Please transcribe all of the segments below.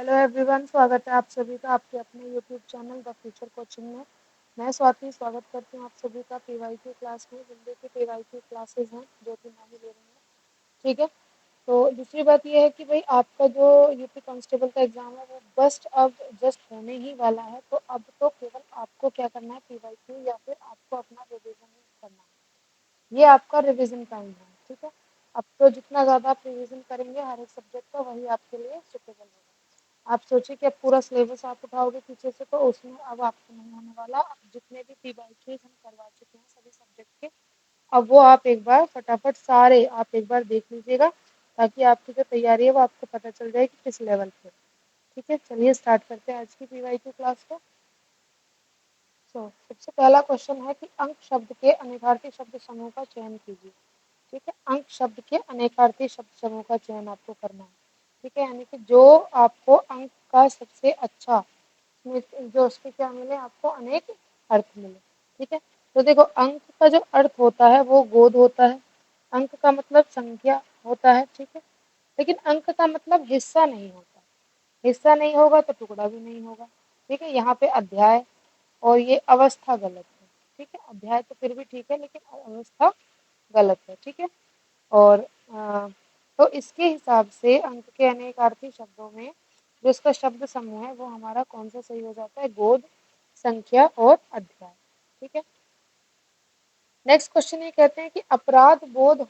Hello everyone, स्वागत है आप सभी का आपके अपने YouTube channel the future coaching में। मैं स्वाति स्वागत करती हूँ आप सभी का पीवाईक्यू क्लास में। हिंदी की पीवाईक्यू क्लासेस हैं जो कि मैं ही ले रही हूँ, ठीक है। तो दूसरी बात यह है कि भाई आपका जो यूपी कांस्टेबल का एग्ज़ाम है वो अब जस्ट होने ही वाला है। तो अब तो केवल आपको क्या करना है, पीवाईक्यू या फिर आपको अपना रिविज़न करना है। ये आपका रिविज़न टाइम है, ठीक है। अब तो जितना ज़्यादा आप रिविज़न करेंगे हर एक सब्जेक्ट का, वही आपके लिए सुटेबल होगा। आप सोचिए कि अब पूरा सिलेबस आप उठाओगे पीछे से, तो उसमें अब आपको नहीं होने वाला। अब जितने भी पीवाईक्यूज हम करवा चुके हैं सभी सब्जेक्ट के, अब वो आप एक बार फटाफट सारे आप एक बार देख लीजिएगा, ताकि आपकी जो तैयारी है वो आपको पता चल जाए कि किस लेवल पे। ठीक है, चलिए स्टार्ट करते हैं आज की पीवाईक्यू क्लास को। सबसे पहला क्वेश्चन है कि अंक शब्द के अनेकार्थी शब्द समूह का चयन कीजिए। ठीक है, अंक शब्द के अनेकार्थी शब्द समूह का चयन आपको करना है। ठीक है, यानी कि जो आपको अंक का सबसे अच्छा जो उसके क्या मिले, आपको अनेक अर्थ मिले। ठीक है, तो देखो अंक का जो अर्थ होता है वो गोद होता है। अंक का मतलब संख्या होता है, ठीक है। लेकिन अंक का मतलब हिस्सा नहीं होता। हिस्सा नहीं होगा तो टुकड़ा भी नहीं होगा। ठीक है, यहाँ पे अध्याय और ये अवस्था गलत है। ठीक है, अध्याय तो फिर भी ठीक है, लेकिन अवस्था गलत है। ठीक है, और तो इसके हिसाब से अंक के अनेकार्थी शब्दों में जो इसका शब्द समूह है वो हमारा कौन सा सही हो जाता है, गोद, संख्या और अध्याय। ठीक है, नेक्स्ट क्वेश्चन ये कहते हैं कि अपराध बोध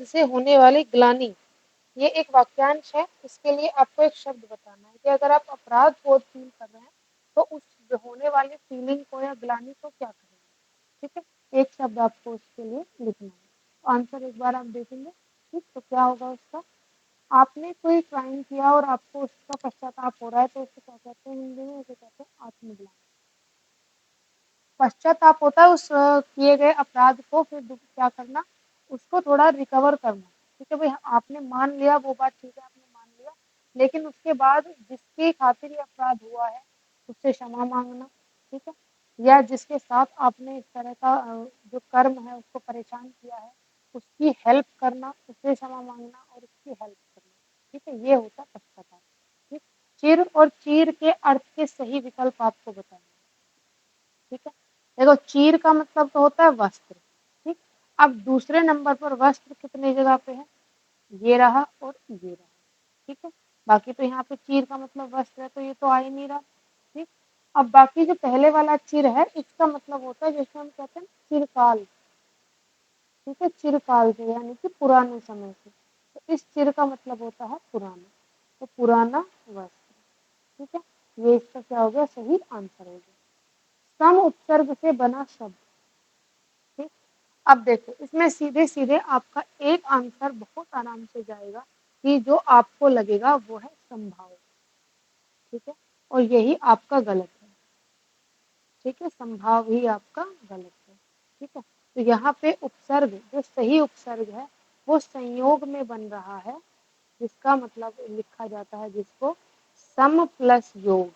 से होने वाली ग्लानि, ये एक वाक्यांश है। इसके लिए आपको एक शब्द बताना है कि अगर आप अपराध बोध फील कर रहे हैं तो उस होने वाली फीलिंग को या ग्लानि को क्या करेंगे। ठीक है, एक शब्द आपको उसके लिए लिखना है। आंसर एक बार आप देखेंगे, ठीक, तो क्या होगा उसका, आपने कोई क्राइम किया और आपको उसका पश्चाताप हो रहा है, तो उसे क्या कहते हैं हिंदी में, उसे कहते हैं आत्मग्लानि। पश्चाताप होता है उस किए गए अपराध को फिर क्या करना, उसको थोड़ा रिकवर करना। ठीक है भाई, आपने मान लिया वो बात, ठीक है आपने मान लिया, लेकिन उसके बाद जिसकी खातिर ये अपराध हुआ है उससे क्षमा मांगना। ठीक है, या जिसके साथ आपने इस तरह का जो कर्म है उसको परेशान किया है उसकी हेल्प करना, उससे क्षमा मांगना और उसकी हेल्प करना। ठीक है, ये होता है पश्चाताप। ठीक, चिर और चीर के अर्थ के सही विकल्प आपको बताना। ठीक है, देखो चीर का मतलब तो होता है वस्त्र। ठीक, अब दूसरे नंबर पर वस्त्र कितने जगह पे है, ये रहा और ये रहा। ठीक है, बाकी तो यहाँ पे चीर का मतलब वस्त्र है, तो ये तो आ ही नहीं रहा। ठीक, अब बाकी जो पहले वाला चिर है इसका मतलब होता है जैसे हम कहते हैं चिरकाल। ठीक है, चिरकाल से यानी कि पुराने समय से, तो इस चिर का मतलब होता है पुराना, तो पुराना वस्त्र। ठीक है, ये इसका क्या हो गया, सही आंसर हो गया। सम उपसर्ग से बना शब्द। ठीक, अब देखो इसमें सीधे सीधे आपका एक आंसर बहुत आराम से जाएगा कि जो आपको लगेगा वो है संभाव। ठीक है, और यही आपका गलत है। ठीक है, संभाव ही आपका गलत है। ठीक है, तो यहाँ पे उपसर्ग, जो सही उपसर्ग है वो संयोग में बन रहा है, जिसका मतलब लिखा जाता है जिसको सम प्लस योग।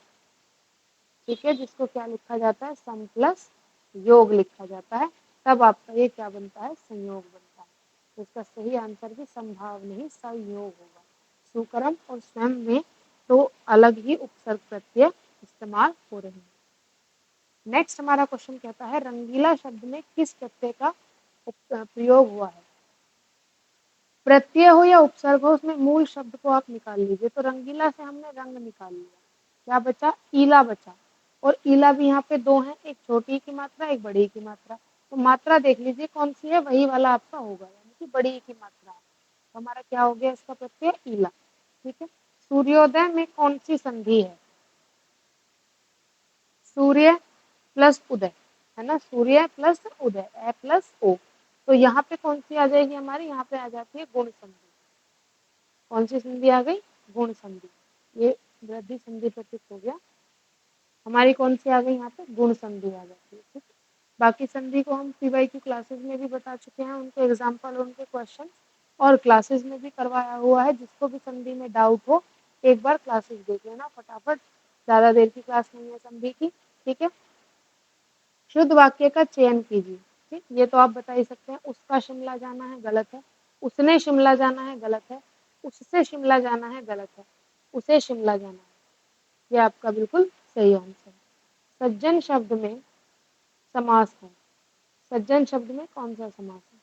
ठीक है, जिसको क्या लिखा जाता है, सम प्लस योग लिखा जाता है, तब आपका ये क्या बनता है, संयोग बनता है। तो इसका सही आंसर भी संभाव नहीं संयोग होगा। सुकर्म और स्वयं में तो अलग ही उपसर्ग प्रत्यय इस्तेमाल हो रहे हैं। नेक्स्ट हमारा क्वेश्चन कहता है रंगीला शब्द में किस प्रत्यय का प्रयोग हुआ है। प्रत्यय हो या उपसर्ग हो, उसमें मूल शब्द को आप निकाल लीजिए। तो रंगीला से हमने रंग निकाल लिया, क्या बचा, ईला बचा। और ईला भी यहाँ पे दो है, एक छोटी की मात्रा एक बड़ी की मात्रा। तो मात्रा देख लीजिए कौन सी है, वही वाला आपका होगा, यानी कि बड़ी की मात्रा है। तो हमारा क्या हो गया इसका प्रत्यय ईला। ठीक है, सूर्योदय में कौन सी संधि है, सूर्य प्लस उदय, है ना, सूर्य प्लस उदय, ए प्लस ओ। तो यहाँ पे कौन सी आ जाएगी हमारी, यहाँ पे आ जाती है गुण संधि। कौन सी संधि आ गई, गुण संधि। ये वृद्धि संधि प्रतीक हो गया, हमारी कौन सी आ गई यहाँ पे, गुण संधि आ जाती है। ठीक, बाकी संधि को हम पीवाई की क्लासेस में भी बता चुके हैं, उनके एग्जाम्पल उनके क्वेश्चन और क्लासेस में भी करवाया हुआ है। जिसको भी संधि में डाउट हो एक बार क्लासेस देख लेना फटाफट, ज्यादा देर की क्लास नहीं है संधि की। ठीक है, शुद्ध वाक्य का चयन कीजिए। ठीक, ये तो आप बता ही सकते हैं, उसका शिमला जाना है गलत है, उसने शिमला जाना है गलत है, उससे शिमला जाना है गलत है, उसे शिमला जाना है, ये आपका बिल्कुल सही आंसर है। सज्जन शब्द में समास है, सज्जन शब्द में कौन सा समास है?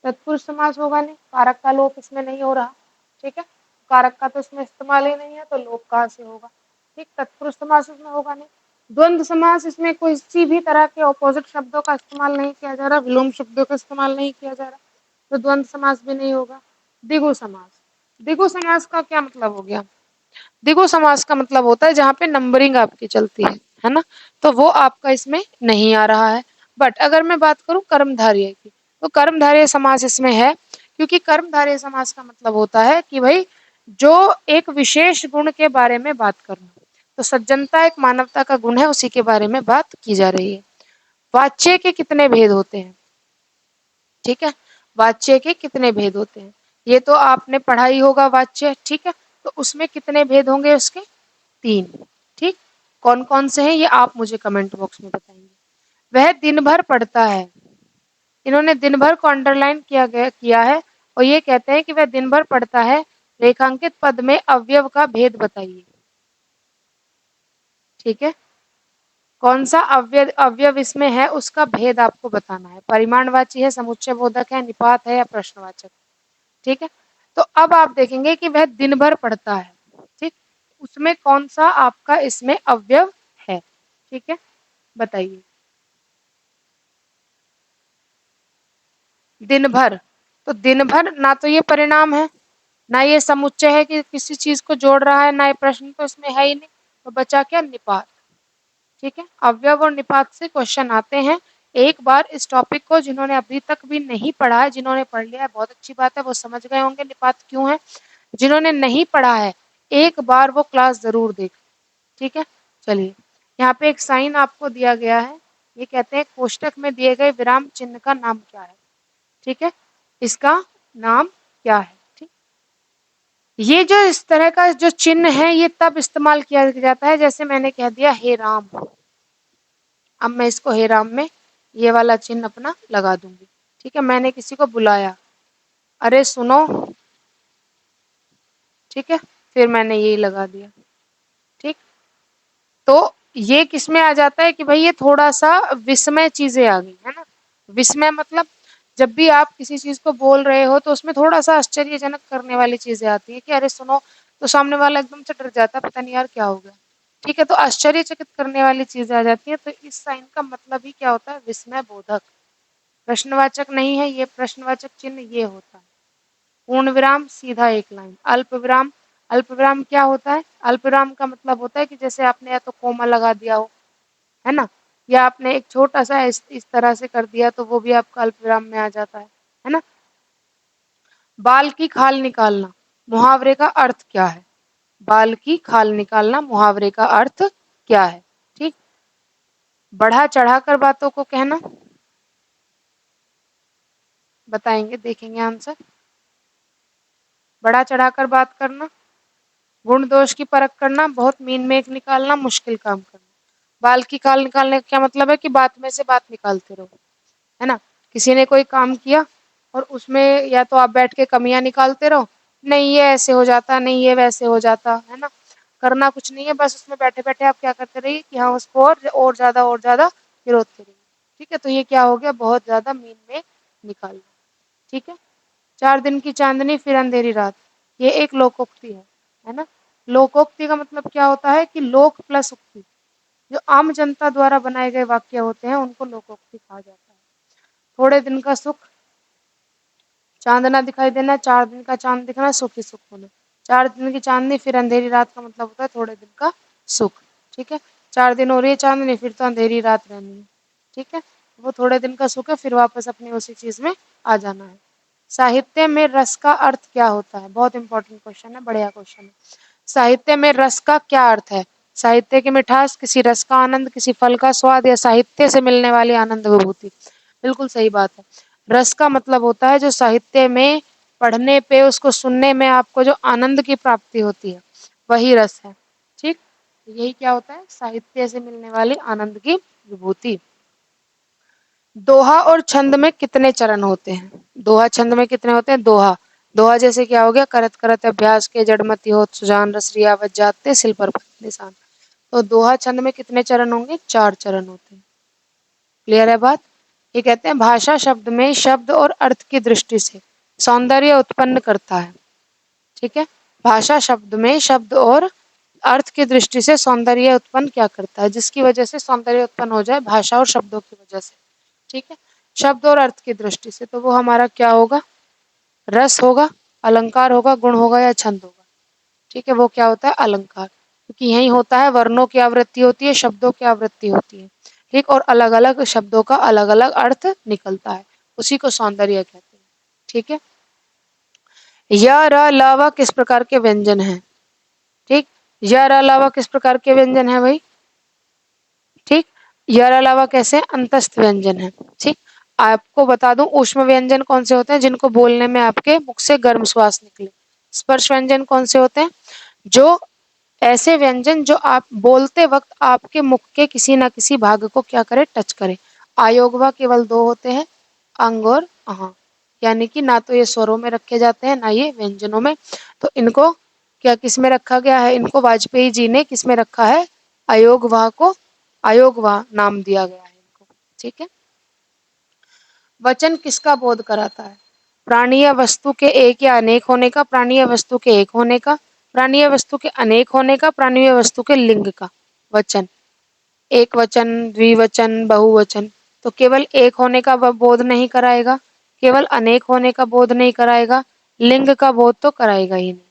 तत्पुरुष समास होगा नहीं, कारक का लोप इसमें नहीं हो रहा, ठीक है, कारक का तो इसमें इस्तेमाल ही नहीं है, तो लोप कहाँ से होगा, ठीक, तत्पुरुष समास इसमें होगा नहीं। द्वंद्व समास, इसमें किसी भी तरह के ऑपोजिट शब्दों का इस्तेमाल नहीं किया जा रहा, विलोम शब्दों का इस्तेमाल नहीं किया जा रहा, तो द्वंद्व समास भी नहीं होगा। द्विगु समास, द्विगु समास का क्या मतलब हो गया? द्विगु समास का मतलब होता है जहाँ पे नंबरिंग आपकी चलती है ना, तो वो आपका इसमें नहीं आ रहा है। बट अगर मैं बात करूं कर्मधारय की, तो कर्मधारय समास इसमें है, क्योंकि कर्मधारय समास का मतलब होता है कि भाई जो एक विशेष गुण के बारे में बात करना, तो सज्जनता एक मानवता का गुण है, उसी के बारे में बात की जा रही है। वाच्य के कितने भेद होते हैं? ठीक है, वाच्य के कितने भेद होते हैं, ये तो आपने पढ़ा ही होगा वाच्य, ठीक है, तो उसमें कितने भेद होंगे उसके? 3, ठीक, कौन कौन से हैं ये आप मुझे कमेंट बॉक्स में बताएंगे। वह दिन भर पढ़ता है, इन्होंने दिन भर को अंडरलाइन किया है, और ये कहते हैं कि वह दिन भर पढ़ता है, रेखांकित पद में अवयव का भेद बताइए, ठीक है, कौन सा अवयव अवयव इसमें है उसका भेद आपको बताना है, परिमाणवाची है, समुच्चय बोधक है, निपात है या प्रश्नवाचक, ठीक है। तो अब आप देखेंगे कि वह दिन भर पढ़ता है, ठीक, उसमें कौन सा आपका इसमें अवयव है, ठीक है, बताइए। दिन भर, तो दिन भर ना तो ये परिणाम है, ना ये समुच्चय है कि किसी चीज को जोड़ रहा है, ना ये प्रश्न तो इसमें है ही नहीं, तो बचा क्या? निपात, ठीक है, अवयव और निपात से क्वेश्चन आते हैं। एक बार इस टॉपिक को जिन्होंने अभी तक भी नहीं पढ़ा है, जिन्होंने पढ़ लिया है बहुत अच्छी बात है, वो समझ गए होंगे निपात क्यों है। जिन्होंने नहीं पढ़ा है एक बार वो क्लास जरूर देख, ठीक है। चलिए, यहाँ पे एक साइन आपको दिया गया है, ये कहते हैं कोष्टक में दिए गए विराम चिन्ह का नाम क्या है, ठीक है, इसका नाम क्या है, ठीक। ये जो इस तरह का जो चिन्ह है ये तब इस्तेमाल किया जाता है जैसे मैंने कह दिया हे राम, अब मैं इसको हे राम में ये वाला चिन्ह अपना लगा दूंगी, ठीक है, मैंने किसी को बुलाया, अरे सुनो, ठीक है, फिर मैंने यही लगा दिया, ठीक। तो ये किसमें आ जाता है कि भाई ये थोड़ा सा विस्मय चीजें आ गई है ना, विस्मय मतलब जब भी आप किसी चीज को बोल रहे हो तो उसमें थोड़ा सा आश्चर्यजनक करने वाली चीजें आती है कि अरे सुनो, तो सामने वाला एकदम से डर जाता है, पता नहीं यार क्या हो गया, ठीक है, तो आश्चर्यचकित करने वाली चीजें आ जाती है, तो इस साइन का मतलब ही क्या होता है? विस्मय बोधक, प्रश्नवाचक नहीं है, ये प्रश्नवाचक चिन्ह ये होता है। पूर्ण विराम सीधा एक लाइन, अल्प विराम, अल्प विराम क्या होता है? अल्प विराम का मतलब होता है कि जैसे आपने या तो कोमा लगा दिया हो, है ना, या आपने एक छोटा सा इस तरह से कर दिया तो वो भी आपका अल्प विराम में आ जाता है ना। बाल की खाल निकालना, मुहावरे का अर्थ क्या है? बाल की खाल निकालना मुहावरे का अर्थ क्या है, ठीक। बढ़ा चढ़ाकर बातों को कहना, बताएंगे, देखेंगे आंसर। बढ़ा चढ़ाकर बात करना, गुण दोष की परख करना, बहुत मीन मेक निकालना, मुश्किल काम करना। बाल की खाल निकालने का क्या मतलब है कि बात में से बात निकालते रहो, है ना, किसी ने कोई काम किया और उसमें या तो आप बैठ के कमियां निकालते रहो, नहीं ये ऐसे हो जाता, नहीं ये वैसे हो जाता, है ना, करना कुछ नहीं है, बस उसमें बैठे बैठे आप क्या करते रहिए कि हाँ उसको और ज्यादा विरोधते रहिए, ठीक है, तो ये क्या हो गया? बहुत ज्यादा मीन में निकालना, ठीक है। 4 दिन की चांदनी फिर अंधेरी रात, ये एक लोकोक्ति है ना। लोकोक्ति का मतलब क्या होता है कि लोक प्लस उक्ति, जो आम जनता द्वारा बनाए गए वाक्य होते हैं उनको लोकोक्ति कहा जाता है। थोड़े दिन का सुख, चांद ना दिखाई देना, 4 दिन का चांद दिखना, सुख ही सुख होना। 4 दिन की चांदनी फिर अंधेरी रात का मतलब होता है थोड़े दिन का सुख, ठीक है। 4 दिन हो रही है चांदनी, फिर तो अंधेरी रात रहनी है, ठीक है, वो थोड़े दिन का सुख है, फिर वापस अपनी उसी चीज में आ जाना है। साहित्य में रस का अर्थ क्या होता है? बहुत इंपॉर्टेंट क्वेश्चन है, बढ़िया क्वेश्चन है। साहित्य में रस का क्या अर्थ है? साहित्य की मिठास, किसी रस का आनंद, किसी फल का स्वाद, या साहित्य से मिलने वाली आनंद विभूति। बिल्कुल सही बात है। रस का मतलब होता है जो साहित्य में पढ़ने पे, उसको सुनने में आपको जो आनंद की प्राप्ति होती है वही रस है, ठीक। यही क्या होता है? साहित्य से मिलने वाली आनंद की विभूति। दोहा और छंद में कितने चरण होते हैं? दोहा छंद में कितने होते हैं? दोहा दोहा जैसे क्या हो गया, करत करत अभ्यास के जड़मति होत सुजान, रस रियावत जाते सिल पर निशान। तो दोहा छंद में कितने चरण होंगे? 4 चरण होते हैं। क्लियर है बात? ये कहते हैं भाषा शब्द में शब्द और अर्थ की दृष्टि से सौंदर्य उत्पन्न करता है। ठीक है, भाषा शब्द में शब्द और अर्थ की दृष्टि से सौंदर्य उत्पन्न क्या करता है, जिसकी वजह से सौंदर्य उत्पन्न हो जाए भाषा और शब्दों की वजह से। ठीक है, शब्द और अर्थ की दृष्टि से, तो वो हमारा क्या होगा? रस होगा, अलंकार होगा, गुण होगा या छंद होगा। ठीक है, वो क्या होता है? अलंकार, क्योंकि यही होता है वर्णों की आवृत्ति होती है, शब्दों की आवृत्ति होती है। ठीक, और अलग अलग शब्दों का अलग अलग अर्थ निकलता है, उसी को सौंदर्य कहते हैं। ठीक है, य र ल व किस प्रकार के व्यंजन हैं? ठीक, य र ल व किस प्रकार के व्यंजन है भाई? ठीक, य र ल व कैसे? अंतस्थ व्यंजन है। ठीक, आपको बता दूं ऊष्म व्यंजन कौन से होते हैं? जिनको बोलने में आपके मुख से गर्म श्वास निकले। स्पर्श व्यंजन कौन से होते हैं? जो ऐसे व्यंजन जो आप बोलते वक्त आपके मुख के किसी ना किसी भाग को क्या करे? टच करे। आयोगवा केवल 2 होते हैं, अंग और अहा, यानी कि ना तो ये स्वरों में रखे जाते हैं ना ये व्यंजनों में। तो इनको क्या किस में रखा गया है? इनको वाजपेयी जी ने किस में रखा है? अयोगवा को अयोगवा नाम दिया गया है इनको। ठीक है, वचन किसका बोध कराता है? प्राणी या वस्तु के एक या अनेक होने का, प्राणी या वस्तु के एक होने का, प्राणी या वस्तु के अनेक होने का, प्राणी या वस्तु के लिंग का। वचन एक वचन, द्विवचन, बहुवचन। तो केवल एक होने का वह बोध नहीं कराएगा, केवल अनेक होने का बोध नहीं कराएगा, लिंग का बोध तो कराएगा ही नहीं।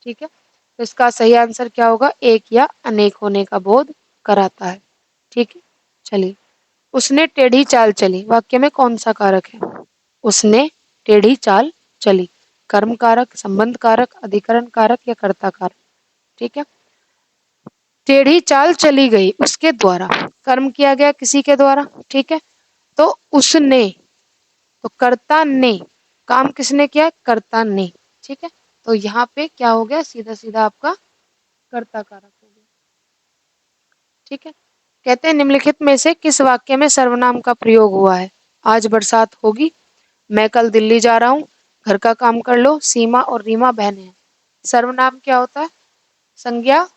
ठीक है, तो इसका सही आंसर क्या होगा? एक या अनेक होने का बोध कराता है। ठीक है, चलिए, उसने टेढ़ी चाल चली, वाक्य में कौन सा कारक है? उसने टेढ़ी चाल चली, कर्म कारक, संबंध कारक, अधिकरण कारक या कर्ता कारक? ठीक है, टेढ़ी चाल चली गई उसके द्वारा, कर्म किया गया किसी के द्वारा। ठीक है, तो उसने, तो कर्ता ने, काम किसने किया? कर्ता ने। ठीक है, तो यहाँ पे क्या हो गया? सीधा सीधा आपका कर्ता कारक हो गया। ठीक है, कहते हैं निम्नलिखित में से किस वाक्य में सर्वनाम का प्रयोग हुआ है? आज बरसात होगी, मैं कल दिल्ली जा रहा हूँ, घर का काम कर लो, सीमा और रीमा बहनें हैं। सर्वनाम क्या होता है? संज्ञा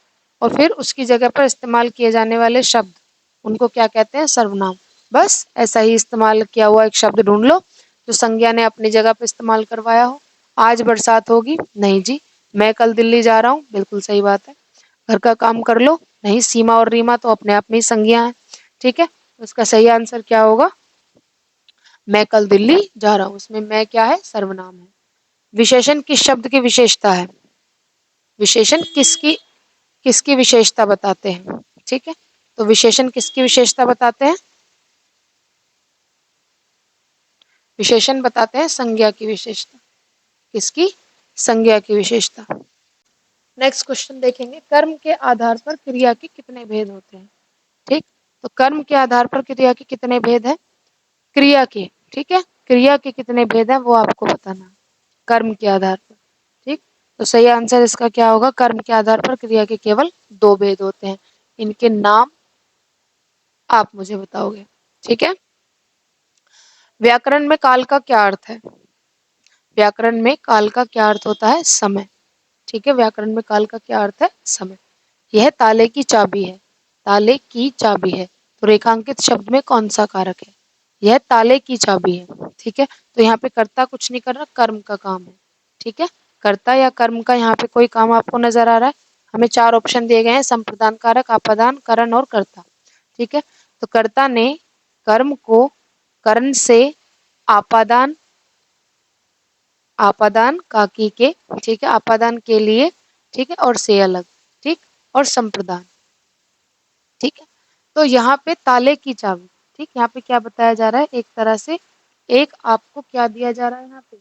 और फिर उसकी जगह पर इस्तेमाल किए जाने वाले शब्द, उनको क्या कहते हैं? सर्वनाम। बस ऐसा ही इस्तेमाल किया हुआ एक शब्द ढूंढ लो जो संज्ञा ने अपनी जगह पर इस्तेमाल करवाया हो। आज बरसात होगी, नहीं जी। मैं कल दिल्ली जा रहा हूँ, बिल्कुल सही बात है। घर का काम कर लो, नहीं। सीमा और रीमा तो अपने आप में ही संज्ञा है। ठीक है, उसका सही आंसर क्या होगा? मैं कल दिल्ली जा रहा हूँ, उसमें मैं क्या है? सर्वनाम है। विशेषण किस शब्द की विशेषता है? विशेषण किसकी किसकी विशेषता बताते हैं? ठीक है, तो विशेषण किसकी विशेषता बताते हैं? विशेषण बताते हैं संज्ञा की विशेषता। किसकी? संज्ञा की विशेषता। नेक्स्ट क्वेश्चन देखेंगे, कर्म के आधार पर क्रिया के कितने भेद होते हैं? ठीक, तो कर्म के आधार पर क्रिया के कितने भेद है? क्रिया के, ठीक है, क्रिया के कितने भेद है वो आपको बताना, कर्म के आधार पर। ठीक, तो सही आंसर इसका क्या होगा? कर्म के आधार पर क्रिया के केवल 2 भेद होते हैं, इनके नाम आप मुझे बताओगे। ठीक है, व्याकरण में काल का क्या अर्थ है? व्याकरण में काल का क्या अर्थ होता है? समय। ठीक है, व्याकरण में काल का क्या अर्थ है? समय। यह ताले की चाबी है, ताले की चाबी है, तो रेखांकित शब्द में कौन सा कारक है? यह ताले की चाबी है। ठीक है, तो यहाँ पे कर्ता कुछ नहीं कर रहा, कर्म का काम है। ठीक है, कर्ता या कर्म का यहाँ पे कोई काम आपको नजर आ रहा है? हमें 4 ऑप्शन दिए गए हैं, संप्रदान कारक, आपादान, करण और कर्ता। ठीक है, तो कर्ता ने कर्म को करण से आपादान, आपादान काकी के, ठीक है, आपादान के लिए, ठीक है, और से अलग, ठीक, और संप्रदान। ठीक है, तो यहाँ पे ताले की चाबी, ठीक, यहाँ पे क्या बताया जा रहा है? एक तरह से एक आपको क्या दिया जा रहा है? यहाँ पे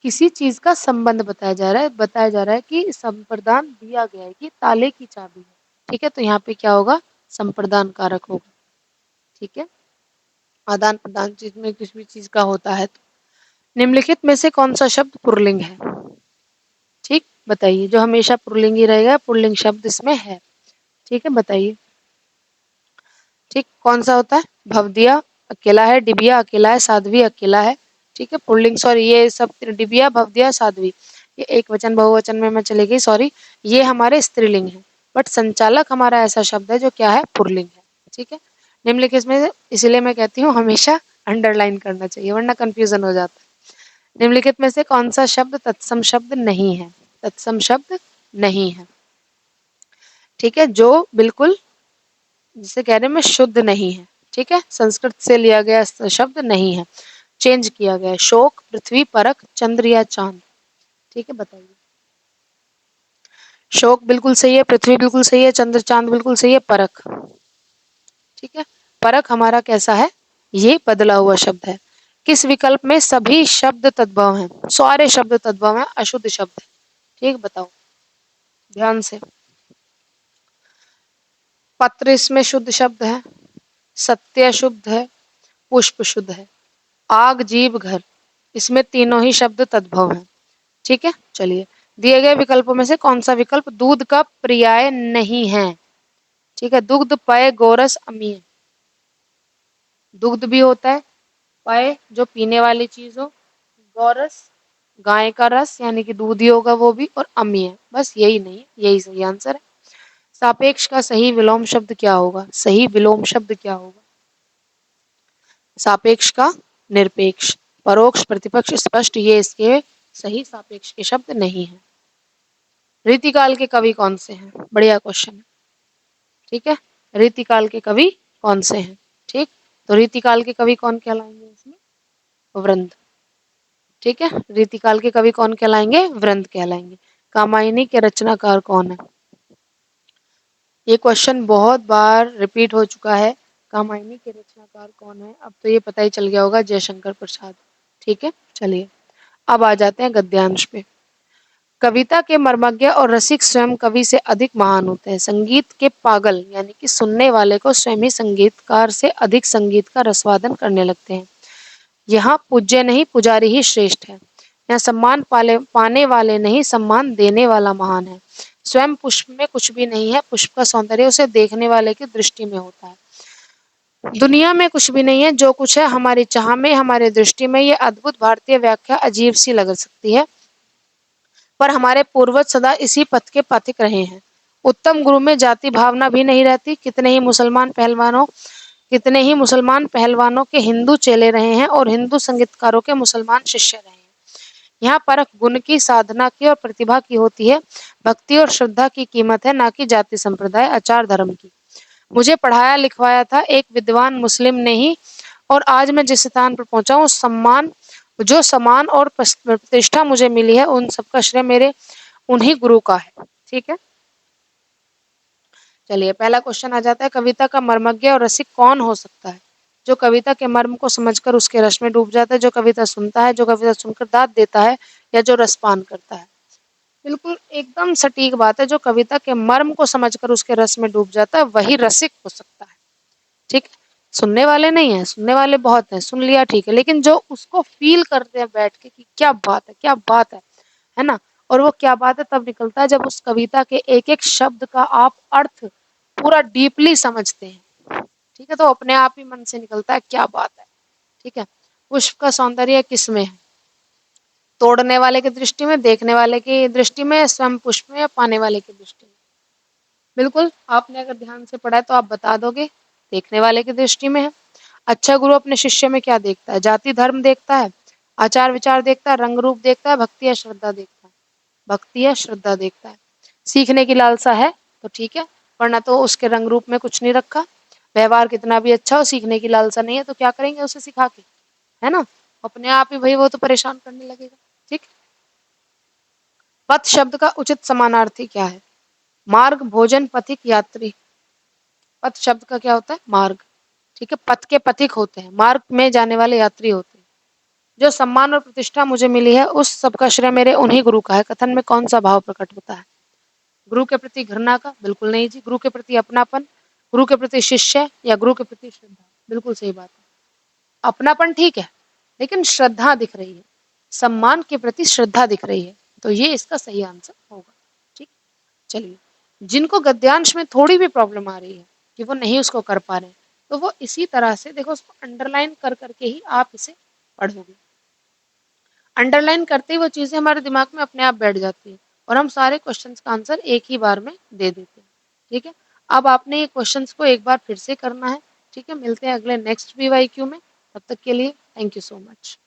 किसी चीज का संबंध बताया जा रहा है, बताया जा रहा है कि संप्रदान दिया गया है कि ताले की चाबी है। ठीक है, तो यहाँ पे क्या होगा? संप्रदान कारक होगा। ठीक है, आदान प्रदान चीज में किसी भी चीज का होता है। तो निम्नलिखित में से कौन सा शब्द पुल्लिंग है? ठीक, बताइए, जो हमेशा पुल्लिंग ही रहेगा, पुल्लिंग शब्द इसमें है। ठीक है, बताइए। ठीक, कौन सा होता है? भवदिया अकेला है, डिबिया अकेला है, साध्वी अकेला है। ठीक है, पुल्लिंग, सॉरी ये सब डिबिया, भवदिया, साध्वी, ये एक वचन बहुवचन में मैं चली गई, सॉरी, ये हमारे स्त्रीलिंग है। बट संचालक हमारा ऐसा शब्द है जो क्या है? पुल्लिंग है। ठीक है, निम्नलिखित में, इसलिए मैं कहती हूँ हमेशा अंडरलाइन करना चाहिए वरना कंफ्यूजन हो जाता है। निम्नलिखित में से कौन सा शब्द तत्सम शब्द नहीं है? तत्सम शब्द नहीं है। ठीक है, जो बिल्कुल जिसे कह रहे हैं मैं शुद्ध नहीं है। ठीक है, संस्कृत से लिया गया शब्द नहीं है, चेंज किया गया है। शोक, पृथ्वी, परख, चंद्र या चांद। ठीक है, बताइए। शोक बिल्कुल सही है, पृथ्वी बिल्कुल सही है, चंद्र चांद बिल्कुल सही है, परख। ठीक है, परख हमारा कैसा है? ये बदला हुआ शब्द है। किस विकल्प में सभी शब्द तद्भव हैं? सारे शब्द तद्भव हैं, अशुद्ध शब्द है। ठीक, बताओ ध्यान से। पत्र इसमें शुद्ध शब्द है, सत्य शुद्ध है, पुष्प शुद्ध है, आग, जीव, घर, इसमें तीनों ही शब्द तद्भव हैं। ठीक है, चलिए, दिए गए विकल्पों में से कौन सा विकल्प दूध का पर्याय नहीं है? ठीक है, दुग्ध, पय, गोरस, अमीय। दुग्ध भी होता है, पय जो पीने वाली चीज हो, गोरस गाय का रस यानी कि दूध ही होगा वो भी, और अमीय, बस यही नहीं है, यही सही आंसर है। सापेक्ष का सही विलोम शब्द क्या होगा? सही विलोम शब्द क्या होगा? सापेक्ष का निरपेक्ष, परोक्ष, प्रतिपक्ष, स्पष्ट, ये इसके सही सापेक्ष के शब्द नहीं है। रीतिकाल के कवि कौन से हैं? बढ़िया क्वेश्चन है। ठीक है, रीतिकाल के कवि कौन से हैं? ठीक, तो रीतिकाल के कवि कौन कहलाएंगे इसमें? वृंद। ठीक है, रीतिकाल के कवि कौन कहलाएंगे? वृंद कहलाएंगे। कामायनी के रचनाकार कौन है? ये क्वेश्चन बहुत बार रिपीट हो चुका है। कामायनी के रचनाकार कौन है? अब तो ये पता ही चल गया होगा, जयशंकर प्रसाद। ठीक है, चलिए अब आ जाते हैं गद्यांश पे। कविता के मर्मज्ञ और रसिक स्वयं कवि से अधिक महान होते हैं। संगीत के पागल यानी कि सुनने वाले को स्वयं ही संगीतकार से अधिक संगीत का रसवादन करने लगते हैं। यहाँ पूज्य नहीं पुजारी ही श्रेष्ठ है। यहाँ सम्मान पाने वाले नहीं सम्मान देने वाला महान है। स्वयं पुष्प में कुछ भी नहीं है, पुष्प का सौंदर्य उसे देखने वाले की दृष्टि में होता है। दुनिया में कुछ भी नहीं है, जो कुछ है हमारी चाह में, हमारी दृष्टि में। ये अद्भुत भारतीय व्याख्या अजीब सी लग सकती है, पर हमारे पूर्वज सदा इसी पथ के पथिक रहे हैं। उत्तम गुरु में जाति भावना भी नहीं रहती। कितने ही मुसलमान पहलवानों के हिंदू चेले रहे हैं और हिंदू संगीतकारों के मुसलमान शिष्य रहे हैं। यहाँ परख गुण की, साधना की और प्रतिभा की होती है। भक्ति और श्रद्धा की कीमत है, ना कि जाति संप्रदाय आचार धर्म की। मुझे पढ़ाया लिखवाया था एक विद्वान मुस्लिम ने ही, और आज मैं जिस स्थान पर पहुंचा हूँ, सम्मान और प्रतिष्ठा मुझे मिली है, उन सबका श्रेय मेरे उन्हीं गुरु का है। ठीक है, चलिए पहला क्वेश्चन आ जाता है, कविता का मर्मज्ञ और रसिक कौन हो सकता है? जो कविता के मर्म को समझकर उसके रस में डूब जाता है, जो कविता सुनता है, जो कविता सुनकर दाद देता है, या जो रसपान करता है। बिल्कुल एकदम सटीक बात है, जो कविता के मर्म को समझकर उसके रस में डूब जाता है वही रसिक हो सकता है। ठीक है, सुनने वाले नहीं है, सुनने वाले बहुत हैं, सुन लिया ठीक है, लेकिन जो उसको फील करते हैं बैठ के कि क्या बात है, क्या बात है ना। और वो क्या बात है तब निकलता है जब उस कविता के एक एक शब्द का आप अर्थ पूरा डीपली समझते हैं। ठीक है, तो अपने आप ही मन से निकलता है क्या बात है। ठीक है, पुष्प का सौंदर्य किसमें है? तोड़ने वाले की दृष्टि में, देखने वाले की दृष्टि में, स्वयं पुष्प में, या पाने वाले की दृष्टि में? बिल्कुल, आपने अगर ध्यान से पढ़ा है तो आप बता दोगे, देखने वाले की दृष्टि में है। अच्छा गुरु अपने शिष्य में क्या देखता है? जाति धर्म देखता है, आचार विचार देखता है, रंग रूप देखता है, भक्ति या श्रद्धा देखता है? भक्ति या श्रद्धा देखता है। सीखने की लालसा है तो ठीक है, वरना तो उसके रंग रूप में कुछ नहीं रखा। व्यवहार कितना भी अच्छा हो, सीखने की लालसा नहीं है तो क्या करेंगे उसे सिखा के, है ना। अपने आप ही भाई वो तो परेशान करने लगेगा। ठीक, पथ शब्द का उचित समानार्थी क्या है? मार्ग, भोजन, पथिक, यात्री। पथ शब्द का क्या होता है? मार्ग। ठीक है, पथ के पथिक होते हैं, मार्ग में जाने वाले यात्री होते हैं। जो सम्मान और प्रतिष्ठा मुझे मिली है उस सबका श्रेय मेरे उन्हीं गुरु का है। कथन में कौन सा भाव प्रकट होता है? गुरु के प्रति घृणा का? बिल्कुल नहीं जी। गुरु के प्रति अपनापन, गुरु के प्रति शिष्य, या गुरु के प्रति श्रद्धा? बिल्कुल सही बात है, अपनापन ठीक है, लेकिन श्रद्धा दिख रही है, सम्मान के प्रति श्रद्धा दिख रही है, तो ये इसका सही आंसर होगा। ठीक, चलिए, जिनको गद्यांश में थोड़ी भी प्रॉब्लम आ रही है कि वो नहीं उसको कर पा रहे हैं, तो वो इसी तरह से देखो, उसको अंडरलाइन कर करके ही आप इसे पढ़ोगे। अंडरलाइन करते ही वो चीजें हमारे दिमाग में अपने आप बैठ जाती है और हम सारे क्वेश्चंस का आंसर एक ही बार में दे देते हैं। ठीक है, अब आपने ये क्वेश्चंस को एक बार फिर से करना है। ठीक है, मिलते हैं अगले नेक्स्ट वीवाईक्यू में। तब तक के लिए थैंक यू सो मच।